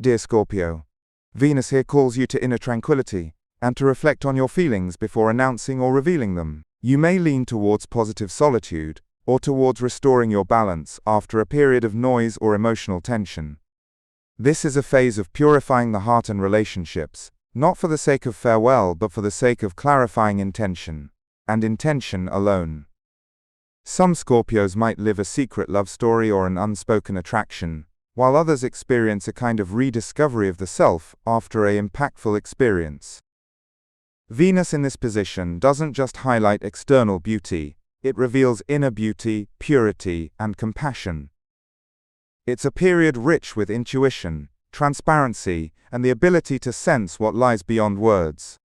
Dear Scorpio, Venus here calls you to inner tranquility, and to reflect on your feelings before announcing or revealing them. You may lean towards positive solitude, or towards restoring your balance after a period of noise or emotional tension. This is a phase of purifying the heart and relationships, not for the sake of farewell but for the sake of clarifying intention, and intention alone. Some Scorpios might live a secret love story or an unspoken attraction, while others experience a kind of rediscovery of the self after an impactful experience. Venus in this position doesn't just highlight external beauty, it reveals inner beauty, purity, and compassion. It's a period rich with intuition, transparency, and the ability to sense what lies beyond words.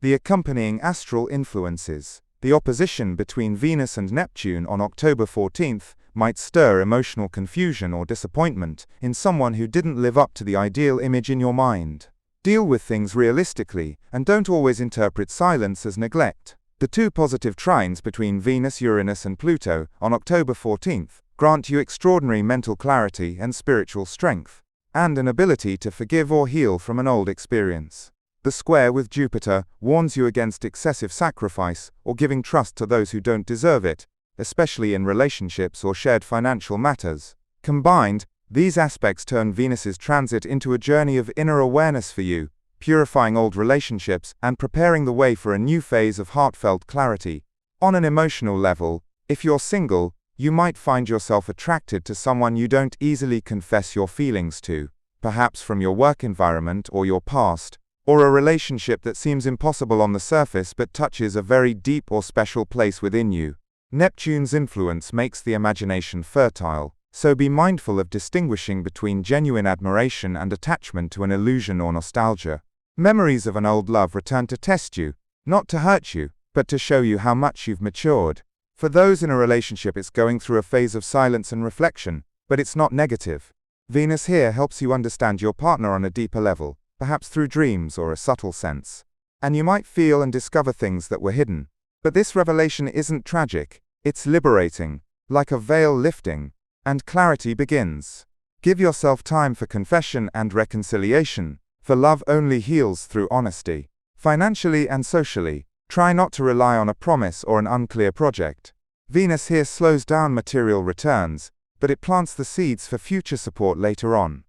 The accompanying astral influences, the opposition between Venus and Neptune on October 14th, might stir emotional confusion or disappointment in someone who didn't live up to the ideal image in your mind. Deal with things realistically, and don't always interpret silence as neglect. The two positive trines between Venus, Uranus, and Pluto on October 14th grant you extraordinary mental clarity and spiritual strength, and an ability to forgive or heal from an old experience. The square with Jupiter warns you against excessive sacrifice or giving trust to those who don't deserve it, especially in relationships or shared financial matters. Combined, these aspects turn Venus's transit into a journey of inner awareness for you, purifying old relationships and preparing the way for a new phase of heartfelt clarity. On an emotional level, if you're single, you might find yourself attracted to someone you don't easily confess your feelings to, perhaps from your work environment or your past, or a relationship that seems impossible on the surface but touches a very deep or special place within you. Neptune's influence makes the imagination fertile, so be mindful of distinguishing between genuine admiration and attachment to an illusion or nostalgia. Memories of an old love return to test you, not to hurt you, but to show you how much you've matured. For those in a relationship, it's going through a phase of silence and reflection, but it's not negative. Venus here helps you understand your partner on a deeper level, perhaps through dreams or a subtle sense. And you might feel and discover things that were hidden. But this revelation isn't tragic, it's liberating, like a veil lifting, and clarity begins. Give yourself time for confession and reconciliation, for love only heals through honesty. Financially and socially, try not to rely on a promise or an unclear project. Venus here slows down material returns, but it plants the seeds for future support later on.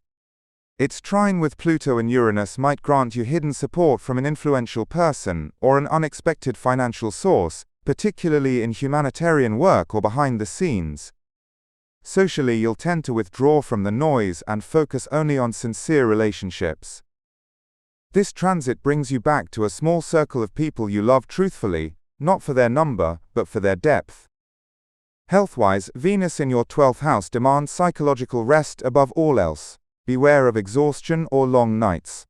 Its trine with Pluto and Uranus might grant you hidden support from an influential person or an unexpected financial source, particularly in humanitarian work or behind the scenes. Socially, you'll tend to withdraw from the noise and focus only on sincere relationships. This transit brings you back to a small circle of people you love truthfully, not for their number, but for their depth. Health-wise, Venus in your 12th house demands psychological rest above all else. Beware of exhaustion or long nights.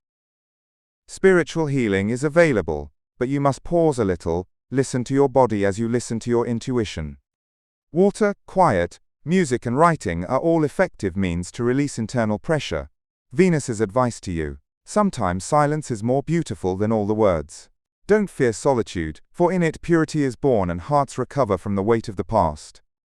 Spiritual healing is available, but you must pause a little, listen to your body as you listen to your intuition. Water, quiet, music and writing are all effective means to release internal pressure. Venus's advice to you: sometimes silence is more beautiful than all the words. Don't fear solitude, for in it purity is born and hearts recover from the weight of the past.